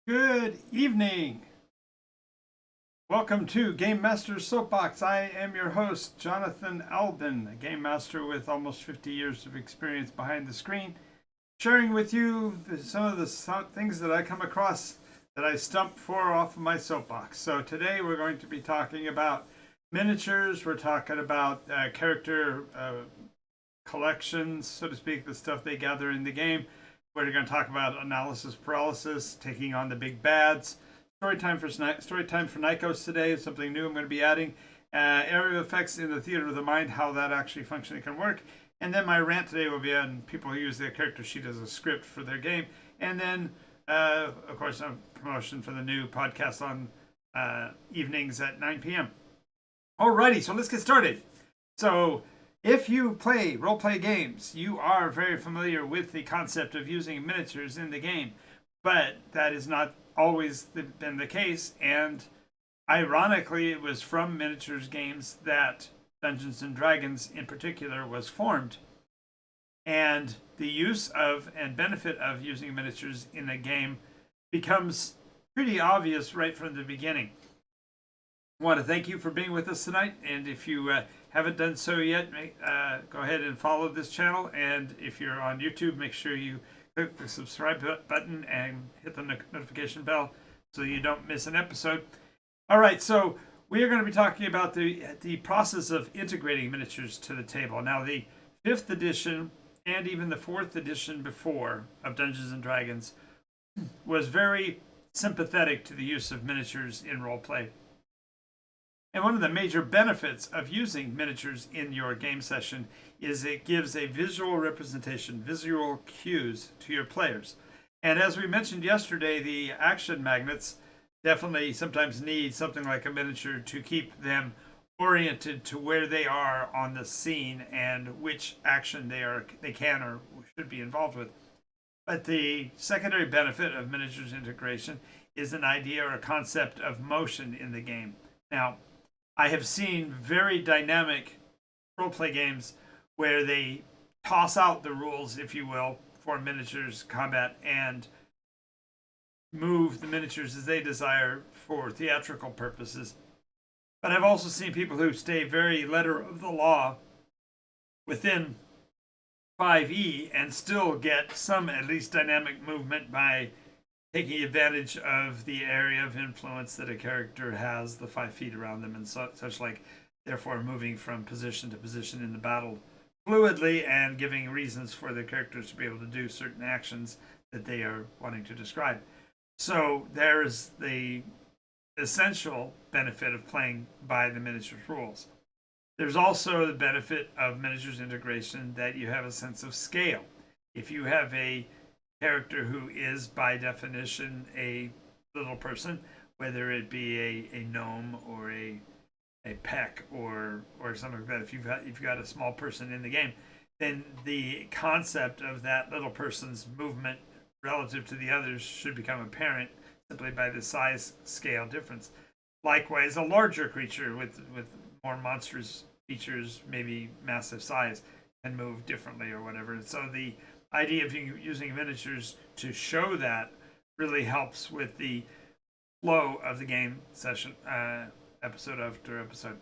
Good evening. Welcome to Game Master Soapbox. I am your host, Jonathan Albin, a game master with almost 50 years of experience behind the screen, sharing with you some of the things that I come across that I stump for off of my soapbox. So today we're going to be talking about miniatures. We're talking about character collections, so to speak, the stuff they gather in the game. We're going to talk about analysis paralysis, taking on the big bads. Story time for Nikos today is something new I'm going to be adding. Area effects in the theater of the mind, how that actually functionally can work. And then my rant today will be on people who use their character sheet as a script for their game. And then, of course, a promotion for the new podcast on evenings at 9 p.m. Alrighty, so let's get started. So if you play role-play games, you are very familiar with the concept of using miniatures in the game, but that is not always been the case. And ironically, it was from miniatures games that Dungeons and Dragons in particular was formed. And the use of and benefit of using miniatures in a game becomes pretty obvious right from the beginning. I want to thank you for being with us tonight, and if you haven't done so yet, go ahead and follow this channel. And if you're on YouTube, make sure you click the subscribe button and hit the notification bell so you don't miss an episode. All right, so we are going to be talking about the process of integrating miniatures to the table. Now, the 5th edition and even the 4th edition before of Dungeons and Dragons was very sympathetic to the use of miniatures in roleplay. And one of the major benefits of using miniatures in your game session is it gives a visual representation, visual cues to your players. And as we mentioned yesterday, the action magnets definitely sometimes need something like a miniature to keep them oriented to where they are on the scene and which action they can or should be involved with. But the secondary benefit of miniatures integration is an idea or a concept of motion in the game. Now, I have seen very dynamic roleplay games where they toss out the rules, if you will, for miniatures combat and move the miniatures as they desire for theatrical purposes. But I've also seen people who stay very letter of the law within 5e and still get some at least dynamic movement by taking advantage of the area of influence that a character has, the 5 feet around them, and such like, therefore moving from position to position in the battle fluidly and giving reasons for the characters to be able to do certain actions that they are wanting to describe. So there's the essential benefit of playing by the miniatures rules. There's also the benefit of miniatures integration that you have a sense of scale. If you have a character who is by definition a little person, whether it be a gnome or a peck or something like that, if you've got a small person in the game, then the concept of that little person's movement relative to the others should become apparent simply by the size scale difference. Likewise, a larger creature with more monstrous features, maybe massive size, can move differently or whatever. So the idea of using miniatures to show that really helps with the flow of the game session, episode after episode.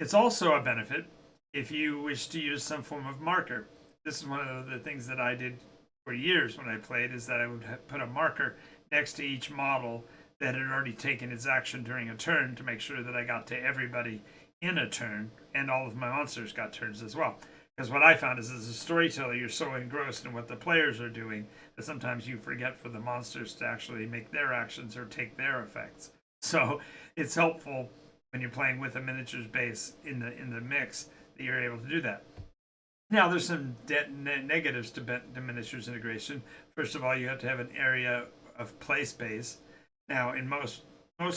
It's also a benefit if you wish to use some form of marker. This is one of the things that I did for years when I played, is that I would put a marker next to each model that had already taken its action during a turn to make sure that I got to everybody in a turn, and all of my monsters got turns as well. Because what I found is, as a storyteller, you're so engrossed in what the players are doing that sometimes you forget for the monsters to actually make their actions or take their effects. So it's helpful when you're playing with a miniatures base in the mix that you're able to do that. Now, there's some negatives to miniatures integration. First of all, you have to have an area of play space. Now, in most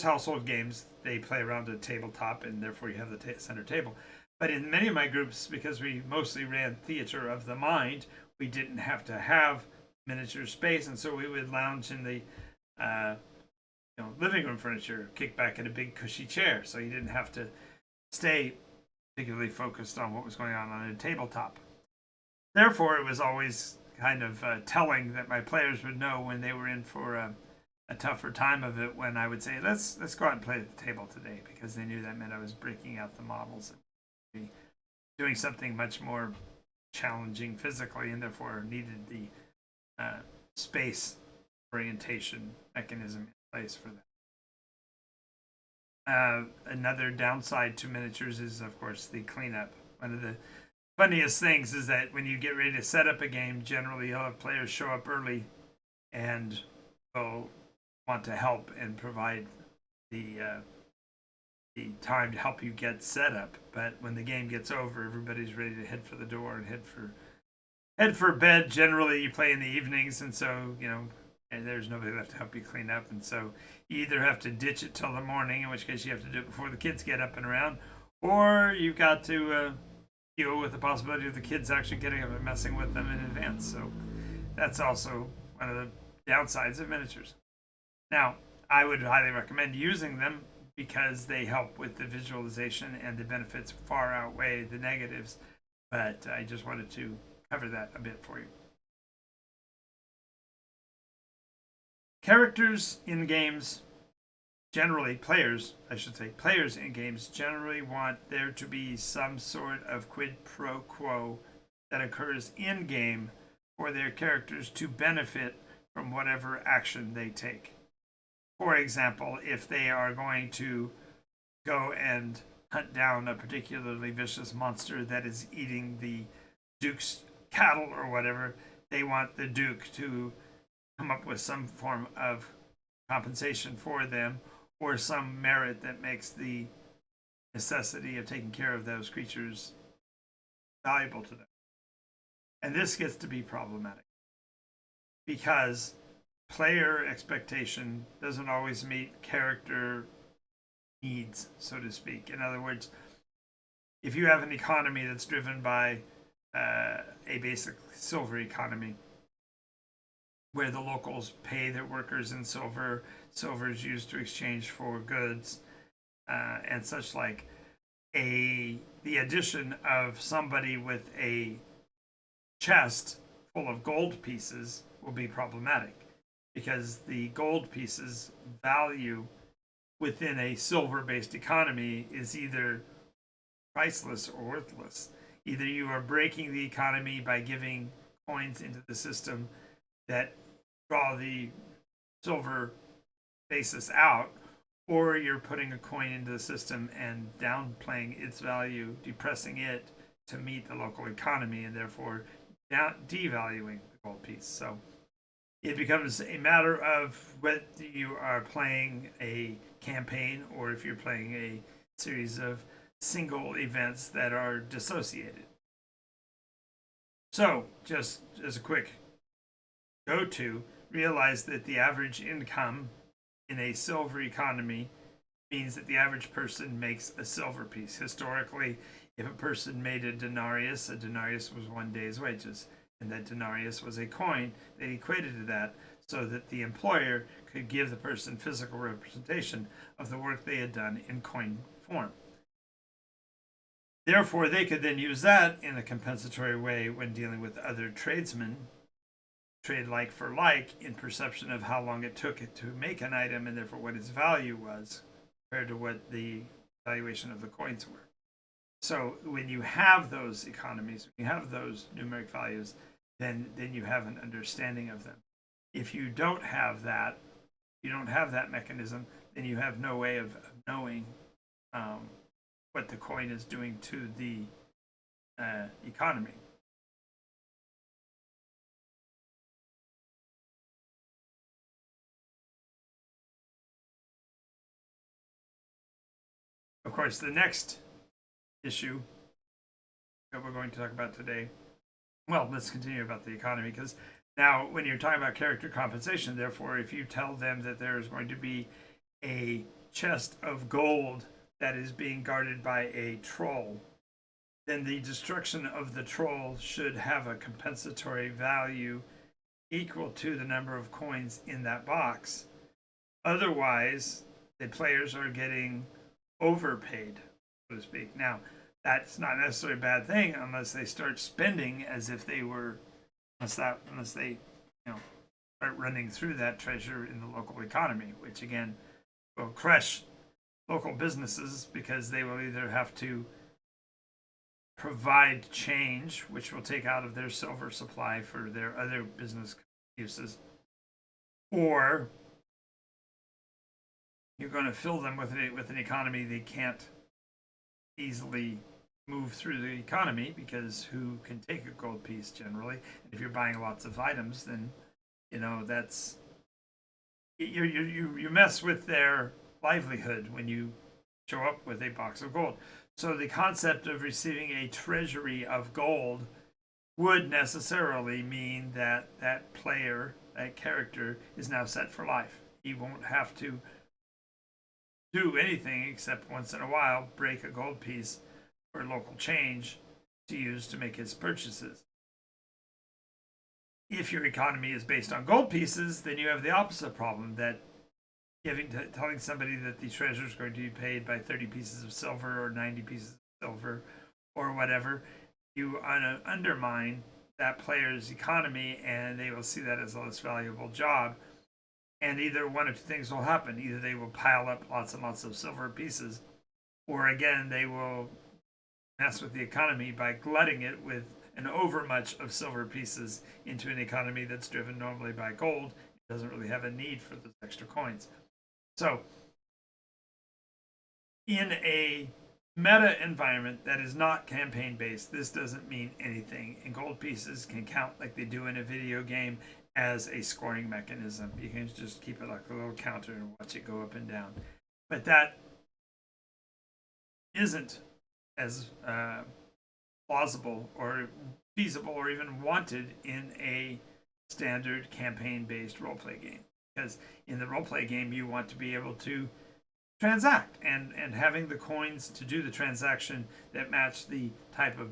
household games, they play around a tabletop, and therefore you have the center table. But in many of my groups, because we mostly ran theater of the mind, we didn't have to have miniature space, and so we would lounge in the living room furniture, kick back in a big cushy chair, so you didn't have to stay particularly focused on what was going on a tabletop. Therefore, it was always kind of telling that my players would know when they were in for a a tougher time of it when I would say, let's go out and play at the table today, because they knew that meant I was breaking out the models and doing something much more challenging physically, and therefore needed the space orientation mechanism in place for that. Another downside to miniatures is, of course, the cleanup. One of the funniest things is that when you get ready to set up a game, generally you'll have players show up early and will want to help and provide the time to help you get set up. But when the game gets over, everybody's ready to head for the door and head for bed. Generally, you play in the evenings, and so and there's nobody left to help you clean up, and so you either have to ditch it till the morning, in which case you have to do it before the kids get up and around, or you've got to deal with the possibility of the kids actually getting up and messing with them in advance. So that's also one of the downsides of miniatures. Now, I would highly recommend using them because they help with the visualization, and the benefits far outweigh the negatives, but I just wanted to cover that a bit for you. Characters in games generally, players in games generally want there to be some sort of quid pro quo that occurs in game for their characters to benefit from whatever action they take. For example, if they are going to go and hunt down a particularly vicious monster that is eating the Duke's cattle or whatever, they want the Duke to come up with some form of compensation for them, or some merit that makes the necessity of taking care of those creatures valuable to them. And this gets to be problematic because player expectation doesn't always meet character needs, so to speak. In other words, if you have an economy that's driven by a basic silver economy, where the locals pay their workers in silver, silver is used to exchange for goods and such like, the addition of somebody with a chest full of gold pieces will be problematic, because the gold pieces value within a silver-based economy is either priceless or worthless. Either you are breaking the economy by giving coins into the system that draw the silver basis out, or you're putting a coin into the system and downplaying its value, depressing it to meet the local economy, and therefore devaluing the gold piece. So it becomes a matter of whether you are playing a campaign or if you're playing a series of single events that are dissociated. So, just as a quick go-to, realize that the average income in a silver economy means that the average person makes a silver piece. Historically, if a person made a denarius was 1 day's wages, and that denarius was a coin that equated to that, so that the employer could give the person physical representation of the work they had done in coin form. Therefore, they could then use that in a compensatory way when dealing with other tradesmen, trade like for like, in perception of how long it took it to make an item, and therefore what its value was compared to what the valuation of the coins were. So when you have those economies, when you have those numeric values, then you have an understanding of them. If you don't have that, mechanism, then you have no way of knowing what the coin is doing to the economy. Of course, the next issue that we're going to talk about today, well, let's continue about the economy, because now when you're talking about character compensation, therefore, if you tell them that there is going to be a chest of gold that is being guarded by a troll, then the destruction of the troll should have a compensatory value equal to the number of coins in that box. Otherwise, the players are getting overpaid, so to speak. Now, that's not necessarily a bad thing unless they start spending as if they were, unless they, start running through that treasure in the local economy, which again will crush local businesses because they will either have to provide change, which will take out of their silver supply for their other business uses, or you're going to fill them with an economy they can't easily move through the economy, because who can take a gold piece generally? If you're buying lots of items, then that's you mess with their livelihood when you show up with a box of gold. So the concept of receiving a treasury of gold would necessarily mean that that player, that character, is now set for life. He won't have to do anything except once in a while break a gold piece for local change to use to make his purchases. If your economy is based on gold pieces, then you have the opposite problem, that telling somebody that the treasure is going to be paid by 30 pieces of silver or 90 pieces of silver or whatever, you undermine that player's economy, and they will see that as a less valuable job. And either one of two things will happen. Either they will pile up lots and lots of silver pieces, or again, they will mess with the economy by glutting it with an overmuch of silver pieces into an economy that's driven normally by gold. It doesn't really have a need for those extra coins. So, in a meta environment that is not campaign based, this doesn't mean anything. And gold pieces can count like they do in a video game as a scoring mechanism. You can just keep it like a little counter and watch it go up and down. But that isn't as plausible or feasible or even wanted in a standard campaign-based roleplay game. Because in the roleplay game, you want to be able to transact, and having the coins to do the transaction that match the type of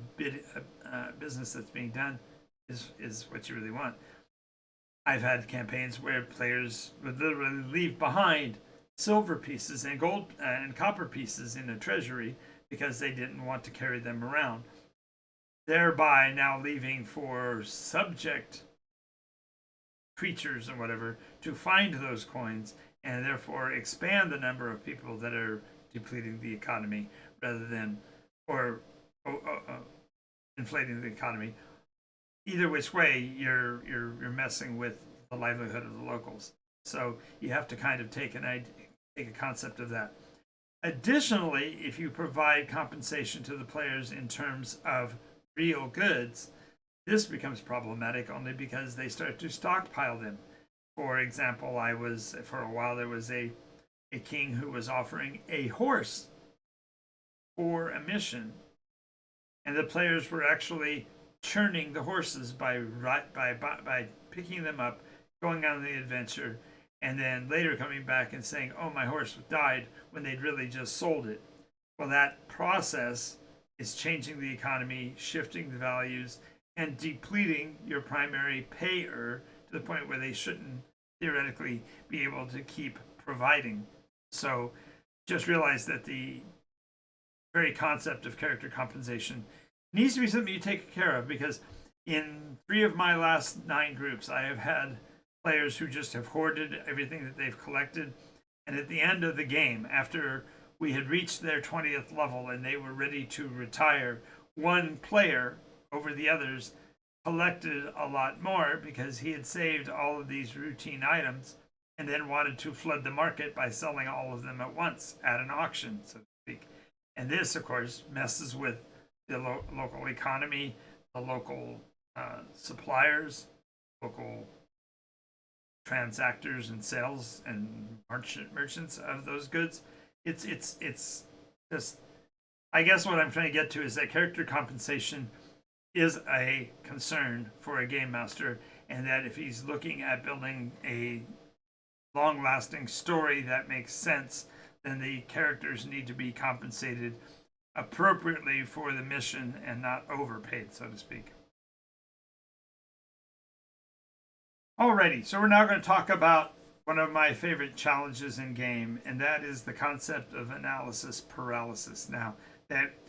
business that's being done is what you really want. I've had campaigns where players would literally leave behind silver pieces and gold and copper pieces in a treasury because they didn't want to carry them around, thereby now leaving for subject creatures and whatever to find those coins, and therefore expand the number of people that are depleting the economy rather than inflating the economy. Either which way, you're messing with the livelihood of the locals. So you have to kind of take a concept of that. Additionally, if you provide compensation to the players in terms of real goods, this becomes problematic only because they start to stockpile them. For example, for a while there was a king who was offering a horse for a mission, and the players were actually churning the horses by picking them up, going on the adventure, and then later coming back and saying, "Oh, my horse died," when they'd really just sold it. Well, that process is changing the economy, shifting the values, and depleting your primary payer to the point where they shouldn't theoretically be able to keep providing. So just realize that the very concept of character compensation needs to be something you take care of, because in 3 of my last 9 groups, I have had players who just have hoarded everything that they've collected. And at the end of the game, after we had reached their 20th level and they were ready to retire, one player over the others collected a lot more because he had saved all of these routine items and then wanted to flood the market by selling all of them at once at an auction, so to speak. And this, of course, messes with the local economy, the local suppliers, local transactors and sales and merchants of those goods. It's just, I guess what I'm trying to get to is that character compensation is a concern for a game master, and that if he's looking at building a long-lasting story that makes sense, then the characters need to be compensated appropriately for the mission and not overpaid, so to speak. Alrighty, so we're now going to talk about one of my favorite challenges in game, and that is the concept of analysis paralysis. Now, that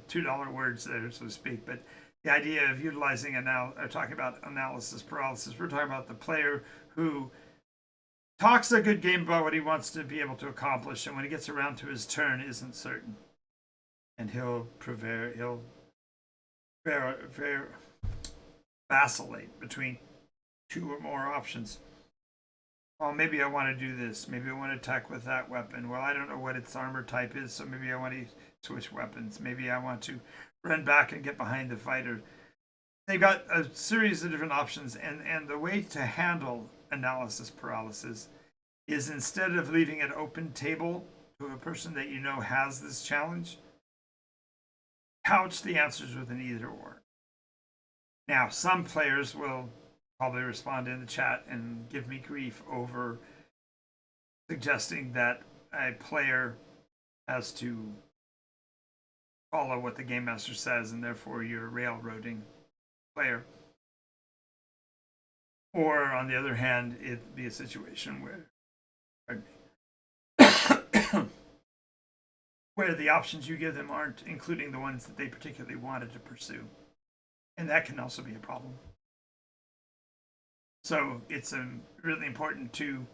$2 words there, so to speak, but the idea of utilizing or talking about analysis paralysis. We're talking about the player who talks a good game about what he wants to be able to accomplish, and when he gets around to his turn, isn't certain, and he'll vacillate between two or more options. Oh, maybe I want to do this. Maybe I want to attack with that weapon. Well, I don't know what its armor type is, so maybe I want to switch weapons. Maybe I want to run back and get behind the fighter. They've got a series of different options, and the way to handle analysis paralysis is, instead of leaving it open table to a person that you know has this challenge, couch the answers with an either or. Now, some players will probably respond in the chat and give me grief over suggesting that a player has to follow what the game master says, and therefore you're railroading player. Or on the other hand, it'd be a situation where where the options you give them aren't including the ones that they particularly wanted to pursue. And that can also be a problem. So it's really important to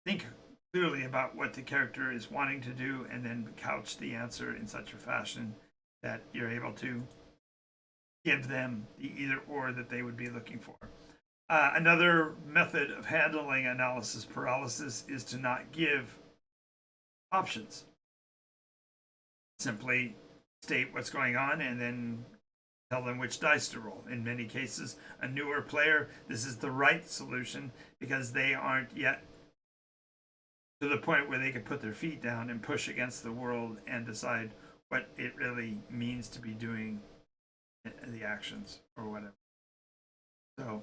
think clearly about what the character is wanting to do, and then couch the answer in such a fashion that you're able to give them the either or that they would be looking for. Another method of handling analysis paralysis is to not give options. Simply state what's going on and then tell them which dice to roll. In many cases, a newer player, this is the right solution because they aren't yet to the point where they can put their feet down and push against the world and decide what it really means to be doing the actions or whatever. So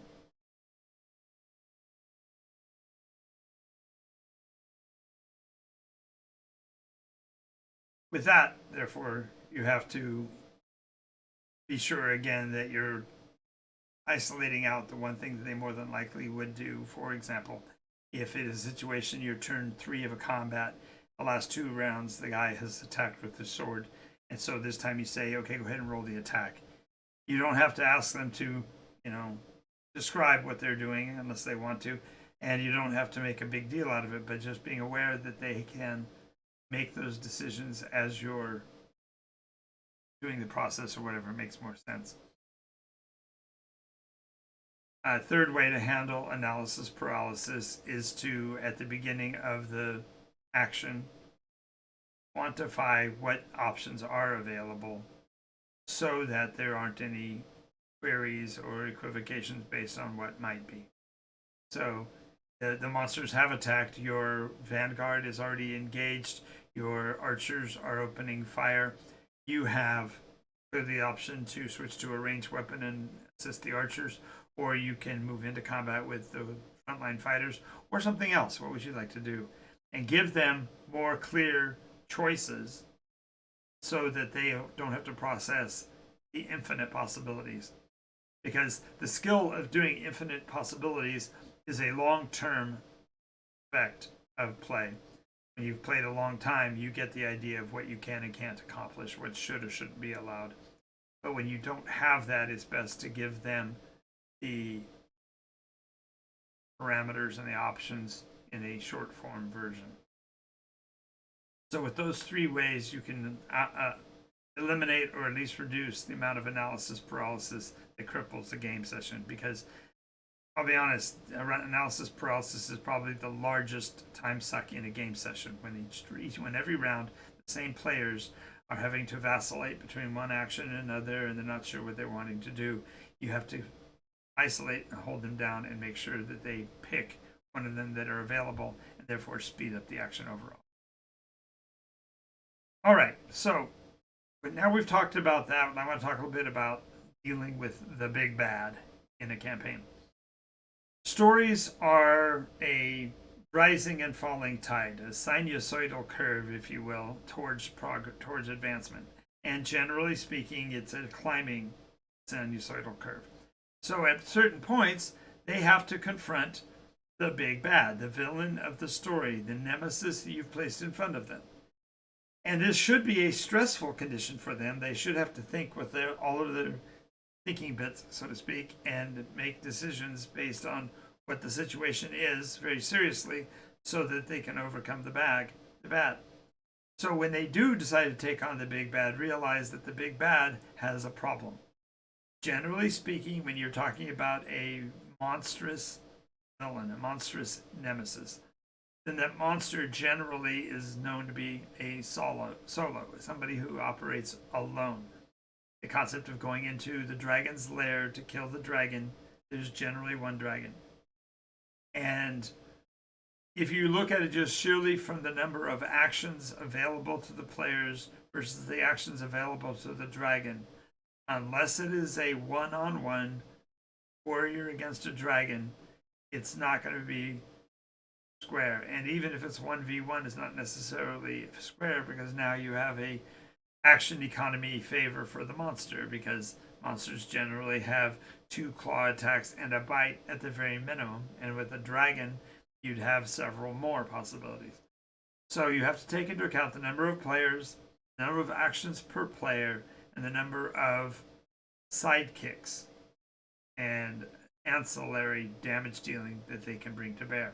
with that, therefore, you have to be sure again that you're isolating out the one thing that they more than likely would do. For example, if it is a situation you're turn 3 of a combat, the last 2 rounds the guy has attacked with his sword, and so this time you say, okay, go ahead and roll the attack. You don't have to ask them to, describe what they're doing unless they want to, and you don't have to make a big deal out of it, but just being aware that they can make those decisions as you're doing the process or whatever makes more sense. A third way to handle analysis paralysis is to, at the beginning of the action, quantify what options are available so that there aren't any queries or equivocations based on what might be. So the monsters have attacked, your vanguard is already engaged, your archers are opening fire. You have the option to switch to a ranged weapon and assist the archers, or you can move into combat with the frontline fighters, or something else. What would you like to do? And give them more clear choices so that they don't have to process the infinite possibilities. Because the skill of doing infinite possibilities is a long-term effect of play. When you've played a long time, you get the idea of what you can and can't accomplish, what should or shouldn't be allowed. But when you don't have that, it's best to give them the parameters and the options in a short form version. So with those 3 ways, you can eliminate or at least reduce the amount of analysis paralysis that cripples the game session. Because I'll be honest, analysis paralysis is probably the largest time suck in a game session. When every round the same players are having to vacillate between one action and another, and they're not sure what they're wanting to do. You have to isolate and hold them down and make sure that they pick one of them that are available, and therefore speed up the action overall. All right, so but now we've talked about that, and I want to talk a little bit about dealing with the big bad in a campaign. Stories are a rising and falling tide, a sinusoidal curve, if you will, towards advancement. And generally speaking, it's a climbing sinusoidal curve. So at certain points, they have to confront the big bad, the villain of the story, the nemesis that you've placed in front of them. And this should be a stressful condition for them. They should have to think with all of their thinking bits, so to speak, and make decisions based on what the situation is very seriously so that they can overcome the bad. So when they do decide to take on the big bad, realize that the big bad has a problem. Generally speaking, when you're talking about a monstrous villain, a monstrous nemesis, then that monster generally is known to be a solo, somebody who operates alone. The concept of going into the dragon's lair to kill the dragon, there's generally one dragon. And if you look at it just surely from the number of actions available to the players versus the actions available to the dragon, unless it is a one-on-one warrior against a dragon, it's not going to be square. And even if it's 1v1, it's not necessarily square because now you have a action economy favor for the monster because monsters generally have 2 claw attacks and a bite at the very minimum. And with a dragon, you'd have several more possibilities. So you have to take into account the number of players, the number of actions per player, and the number of sidekicks and ancillary damage dealing that they can bring to bear.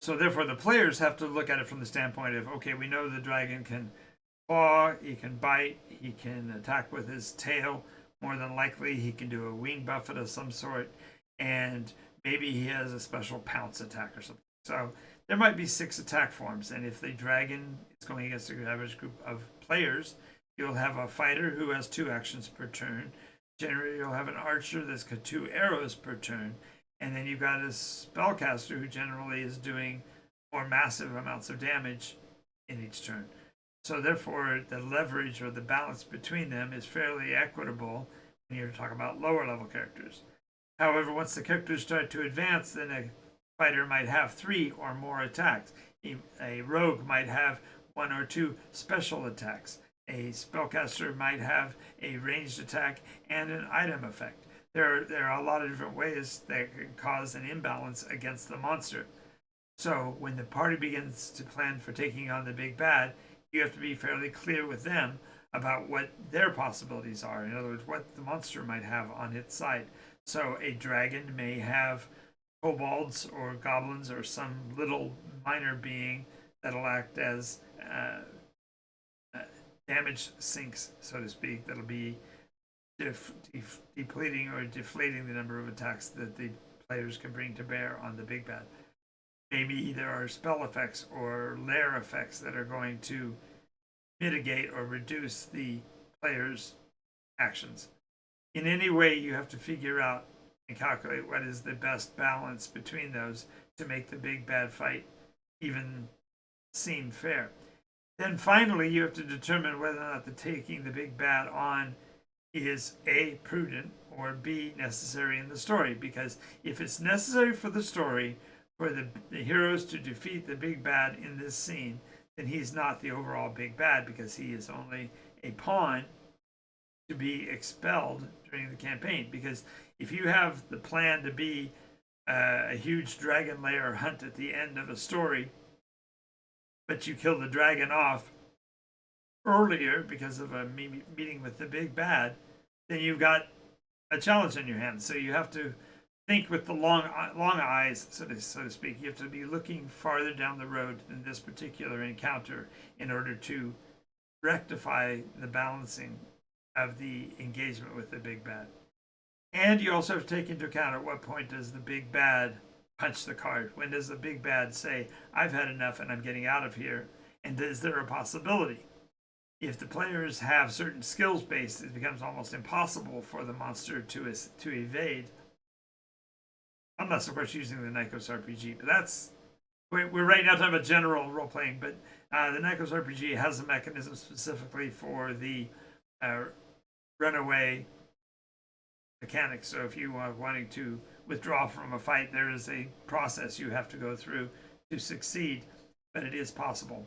So therefore the players have to look at it from the standpoint of, okay, we know the dragon can claw, he can bite, he can attack with his tail. More than likely he can do a wing buffet of some sort, and maybe he has a special pounce attack or something. So there might be 6 attack forms, and if the dragon is going against an average group of players, you'll have a fighter who has 2 actions per turn. Generally, you'll have an archer that's got 2 arrows per turn, and then you've got a spellcaster who generally is doing more massive amounts of damage in each turn. So therefore, the leverage or the balance between them is fairly equitable when you're talking about lower level characters. However, once the characters start to advance, then a fighter might have 3 or more attacks. A rogue might have 1 or 2 special attacks. A spellcaster might have a ranged attack and an item effect. There are a lot of different ways that can cause an imbalance against the monster. So when the party begins to plan for taking on the big bad, you have to be fairly clear with them about what their possibilities are. In other words, what the monster might have on its side. So a dragon may have kobolds or goblins or some little minor being that'll act as damage sinks, so to speak, that'll be depleting or deflating the number of attacks that the players can bring to bear on the big bad. Maybe there are spell effects or lair effects that are going to mitigate or reduce the player's actions. In any way, you have to figure out and calculate what is the best balance between those to make the big bad fight even seem fair. Then finally, you have to determine whether or not the taking the big bad on is A, prudent, or B, necessary in the story. Because if it's necessary for the story for the heroes to defeat the big bad in this scene, then he's not the overall big bad because he is only a pawn to be expelled during the campaign. Because if you have the plan to be a huge dragon lair hunt at the end of a story, but you kill the dragon off earlier because of a meeting with the big bad, then you've got a challenge in your hands. So you have to think with the long eyes, so to speak. You have to be looking farther down the road than this particular encounter in order to rectify the balancing of the engagement with the big bad. And you also have to take into account at what point does the big bad punch the card? When does the big bad say, I've had enough and I'm getting out of here? And is there a possibility? If the players have certain skills based, it becomes almost impossible for the monster to evade. Unless, of course, using the NycosRPG. But we're right now talking about general role playing, but the NycosRPG has a mechanism specifically for the runaway mechanics. So if you are wanting to withdraw from a fight, there is a process you have to go through to succeed, but it is possible.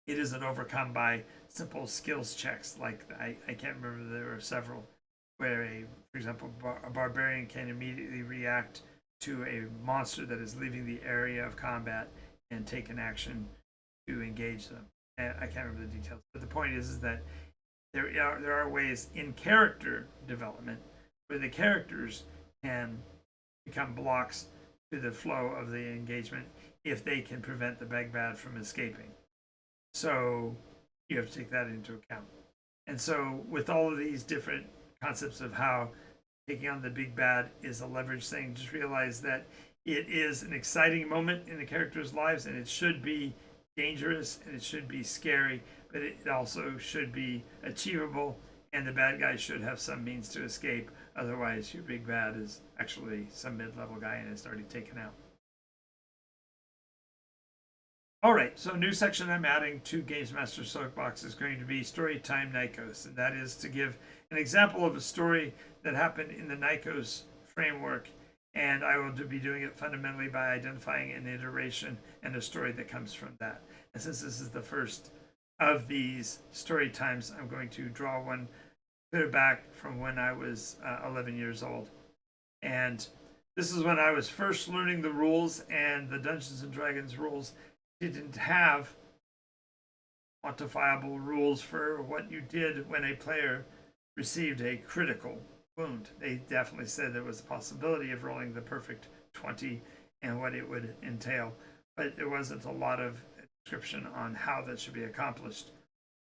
It isn't overcome by simple skills checks. Like I can't remember, there are several where for example, a barbarian can immediately react to a monster that is leaving the area of combat and take an action to engage them. And I can't remember the details, but the point is that there are ways in character development where the characters can become blocks to the flow of the engagement if they can prevent the big bad from escaping. So you have to take that into account. And so with all of these different concepts of how taking on the big bad is a leverage thing, just realize that it is an exciting moment in the characters' lives, and it should be dangerous and it should be scary, but it also should be achievable, and the bad guy should have some means to escape. Otherwise, your big bad is actually some mid-level guy and it's already taken out. All right, so new section I'm adding to Games Master Soapbox is going to be Storytime Nykos, and that is to give an example of a story that happened in the Nykos framework, and I will be doing it fundamentally by identifying an iteration and a story that comes from that. And since this is the first of these story times, I'm going to draw one clear back from when I was 11 years old. And this is when I was first learning the rules, and the Dungeons and Dragons rules didn't have quantifiable rules for what you did when a player received a critical wound. They definitely said there was a possibility of rolling the perfect 20 and what it would entail, but there wasn't a lot of description on how that should be accomplished.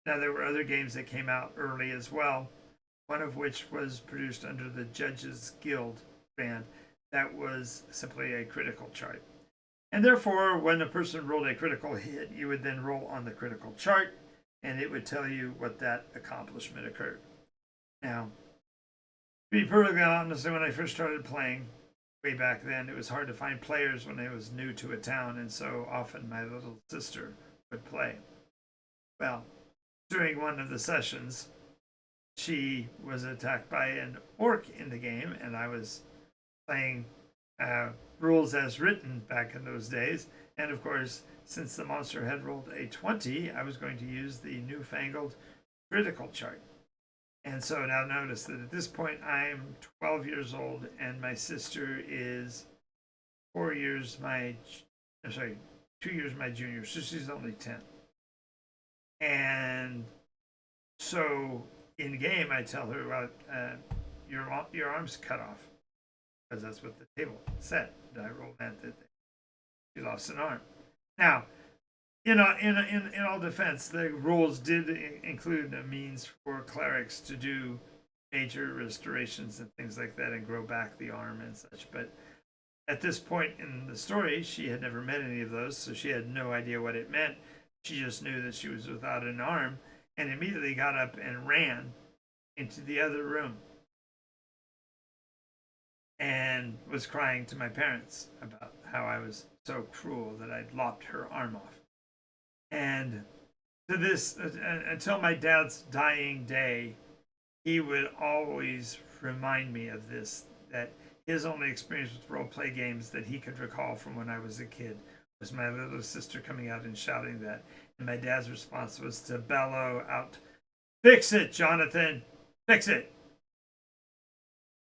Now, there were other games that came out early as well, one of which was produced under the Judges Guild brand that was simply a critical chart. And therefore, when a person rolled a critical hit, you would then roll on the critical chart, and it would tell you what that accomplishment occurred. Now, to be perfectly honest, when I first started playing, way back then, it was hard to find players when I was new to a town, and so often my little sister would play. Well, during one of the sessions, she was attacked by an orc in the game, and I was playing rules as written back in those days. And of course, since the monster had rolled a 20, I was going to use the newfangled critical chart. And so now notice that at this point, I'm 12 years old, and my sister is 2 years my junior, so she's only 10. And so in game, I tell her, well, your arm's cut off, because that's what the table said. I rolled that she lost an arm. Now, in all defense, the rules did include a means for clerics to do major restorations and things like that and grow back the arm and such. But at this point in the story, she had never met any of those, so she had no idea what it meant. She just knew that she was without an arm and immediately got up and ran into the other room and was crying to my parents about how I was so cruel that I'd lopped her arm off. And to this, until my dad's dying day, he would always remind me of this, that his only experience with role play games that he could recall from when I was a kid was my little sister coming out and shouting that. And my dad's response was to bellow out, "Fix it, Jonathan! Fix it!"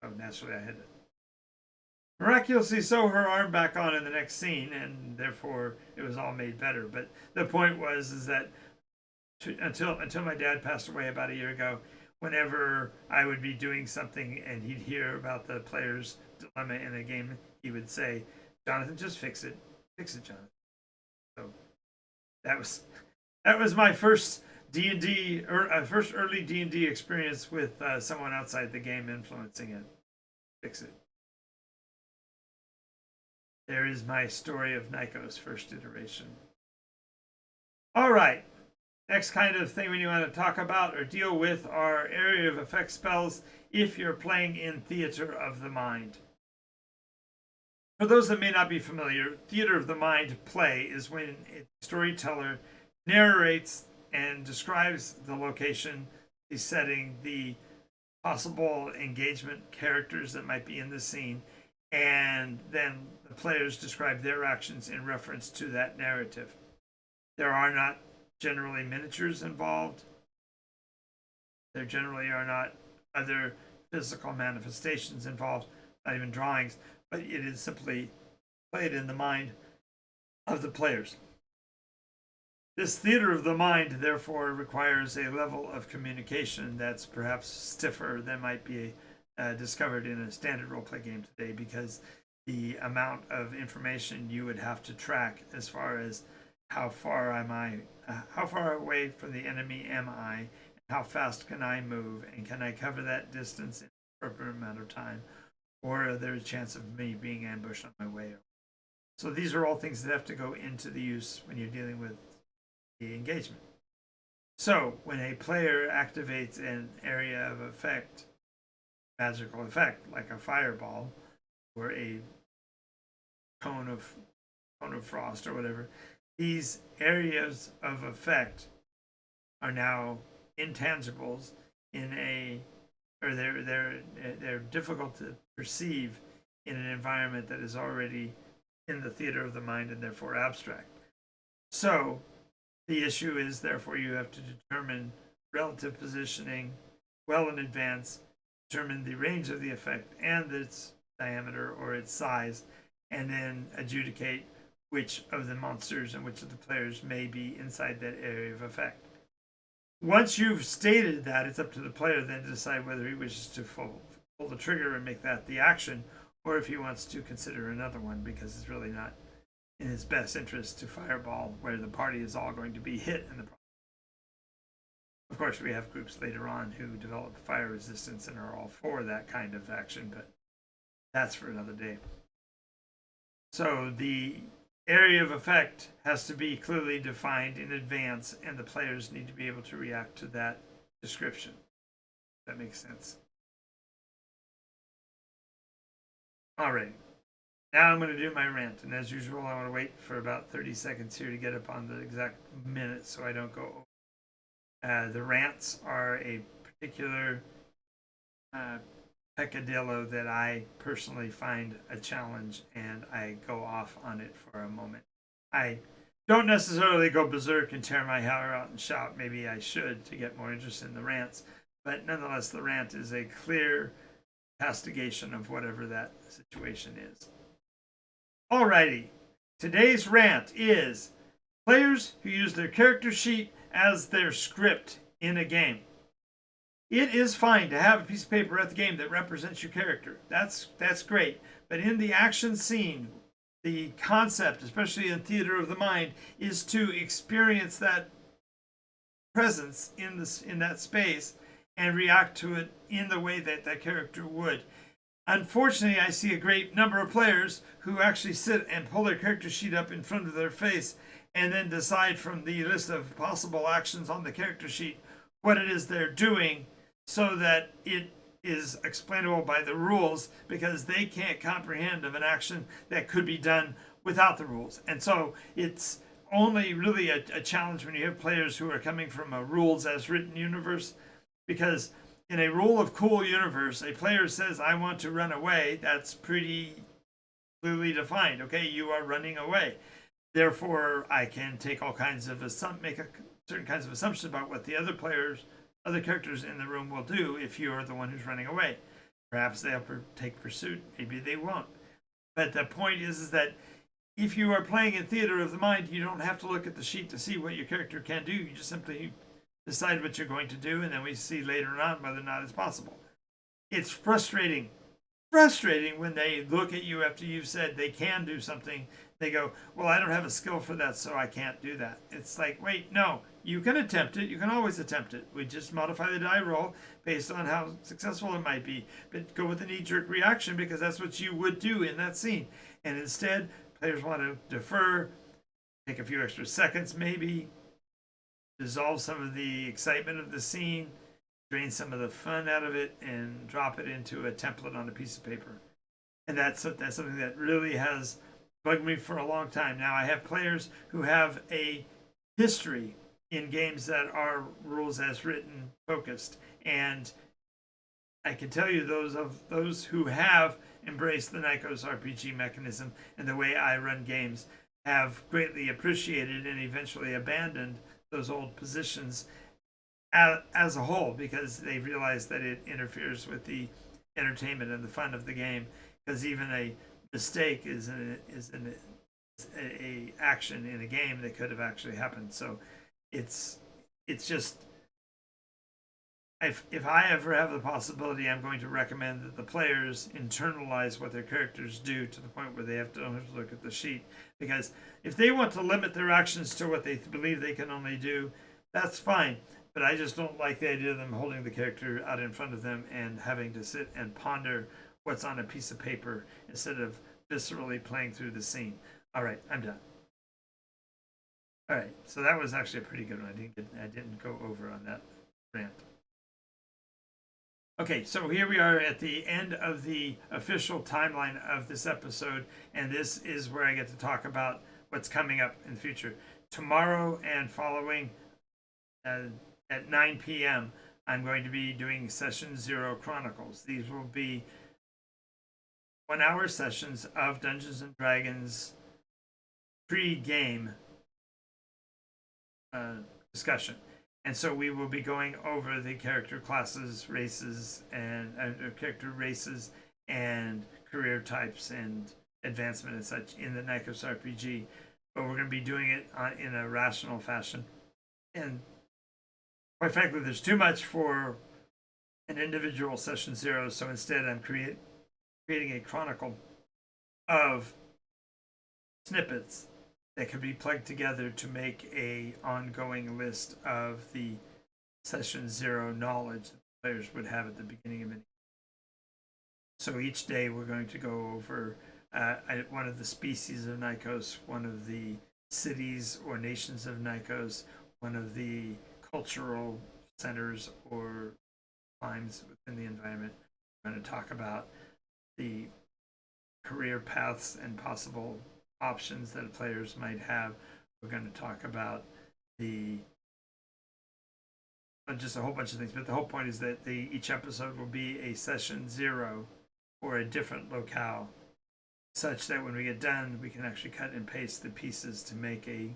So naturally I had to miraculously sew her arm back on in the next scene, and therefore it was all made better. But the point is that until my dad passed away about a year ago, whenever I would be doing something and he'd hear about the player's dilemma in a game, he would say, "Jonathan, just fix it, Jonathan." So that was my first D&D or first early D&D experience with someone outside the game influencing it. Fix it. There is my story of Nykos' first iteration. All right. Next kind of thing we want to talk about or deal with are area of effect spells if you're playing in Theater of the Mind. For those that may not be familiar, Theater of the Mind play is when a storyteller narrates and describes the location, the setting, the possible engagement characters that might be in the scene, and then the players describe their actions in reference to that narrative. There are not generally miniatures involved. There generally are not other physical manifestations involved, not even drawings, but it is simply played in the mind of the players. This theater of the mind, therefore, requires a level of communication that's perhaps stiffer than might be discovered in a standard roleplay game today, because the amount of information you would have to track as far as how far how far away from the enemy am I, how fast can I move, and can I cover that distance in an appropriate amount of time, or is there a chance of me being ambushed on my way? So these are all things that have to go into the use when you're dealing with the engagement. So when a player activates an area of effect, magical effect, like a fireball or a cone of frost or whatever, these areas of effect are now intangibles or they're difficult to perceive in an environment that is already in the theater of the mind and therefore abstract. So the issue is, therefore, you have to determine relative positioning well in advance, determine the range of the effect and its diameter or its size, and then adjudicate which of the monsters and which of the players may be inside that area of effect. Once you've stated that, it's up to the player then to decide whether he wishes to pull the trigger and make that the action, or if he wants to consider another one, because it's really not in his best interest to fireball where the party is all going to be hit in the process. Of course, we have groups later on who develop fire resistance and are all for that kind of action, but that's for another day. So the area of effect has to be clearly defined in advance, and the players need to be able to react to that description. That makes sense. Alrighty. Now I'm going to do my rant, and as usual, I want to wait for about 30 seconds here to get up on the exact minute so I don't go over. The rants are a particular peccadillo that I personally find a challenge, and I go off on it for a moment. I don't necessarily go berserk and tear my hair out and shout. Maybe I should to get more interest in the rants, but nonetheless, the rant is a clear castigation of whatever that situation is. Alrighty, today's rant is players who use their character sheet as their script in a game. It is fine to have a piece of paper at the game that represents your character. That's great. But in the action scene, the concept, especially in theater of the mind, is to experience that presence in that space and react to it in the way that that character would. Unfortunately, I see a great number of players who actually sit and pull their character sheet up in front of their face and then decide from the list of possible actions on the character sheet what it is they're doing, so that it is explainable by the rules, because they can't comprehend of an action that could be done without the rules. And so it's only really a challenge when you have players who are coming from a rules as written universe, because in a rule of cool universe, a player says, I want to run away. That's pretty clearly defined. Okay, you are running away. Therefore, I can take all kinds of make certain kinds of assumptions about what the other characters in the room will do if you are the one who's running away. Perhaps they'll take pursuit. Maybe they won't. But the point is that if you are playing in theater of the mind, you don't have to look at the sheet to see what your character can do. You just simply decide what you're going to do, and then we see later on whether or not it's possible. It's frustrating when they look at you after you've said they can do something. They go, well, I don't have a skill for that, so I can't do that. It's like, wait, no, you can attempt it. You can always attempt it. We just modify the die roll based on how successful it might be. But go with a knee-jerk reaction, because that's what you would do in that scene. And instead, players want to defer, take a few extra seconds maybe, dissolve some of the excitement of the scene, drain some of the fun out of it, and drop it into a template on a piece of paper. And that's something that really has bugged me for a long time. Now, I have players who have a history in games that are rules as written focused, and I can tell you those who have embraced the NycosRPG mechanism and the way I run games have greatly appreciated and eventually abandoned those old positions as a whole, because they realize that it interferes with the entertainment and the fun of the game, because even a mistake is an a action in a game that could have actually happened. So it's just, if I ever have the possibility, I'm going to recommend that the players internalize what their characters do to the point where they don't have to look at the sheet. Because if they want to limit their actions to what they believe they can only do, that's fine. But I just don't like the idea of them holding the character out in front of them and having to sit and ponder what's on a piece of paper instead of viscerally playing through the scene. All right, I'm done. All right, so that was actually a pretty good one. I didn't go over on that rant. Okay, so here we are at the end of the official timeline of this episode, and this is where I get to talk about what's coming up in the future. Tomorrow and following at 9 p.m., I'm going to be doing Session 0 Chronicles. These will be 1-hour sessions of Dungeons and Dragons pre-game discussion. And so we will be going over the character classes, races, and character races and career types and advancement and such in the NycosRPG. But we're going to be doing it in a rational fashion. And quite frankly, there's too much for an individual Session 0. So instead, I'm creating a chronicle of snippets that can be plugged together to make a ongoing list of the Session 0 knowledge that the players would have at the beginning of it. So each day we're going to go over one of the species of Nykos, one of the cities or nations of Nykos, one of the cultural centers or climes within the environment. We're going to talk about the career paths and possible options that players might have. We're going to talk about just a whole bunch of things, but the whole point is that each episode will be a Session 0 or a different locale, such that when we get done, we can actually cut and paste the pieces to make a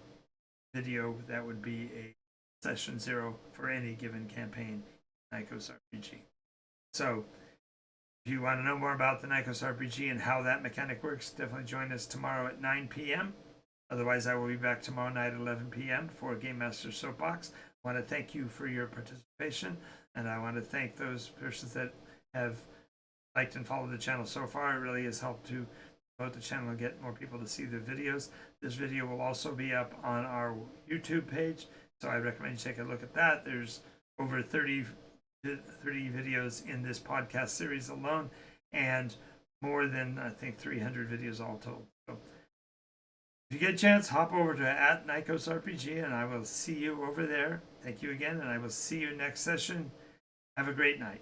video that would be a Session 0 for any given campaign in NycosRPG. So if you want to know more about the NycosRPG and how that mechanic works, definitely join us tomorrow at 9 p.m. Otherwise, I will be back tomorrow night at 11 p.m. for Game Master Soapbox. I want to thank you for your participation, and I want to thank those persons that have liked and followed the channel so far. It really has helped to promote the channel and get more people to see the videos. This video will also be up on our YouTube page, so I recommend you take a look at that. There's over 30 videos in this podcast series alone, and more than, I think, 300 videos all told. So if you get a chance, hop over to @NycosRPG, and I will see you over there. Thank you again, and I will see you next session. Have a great night.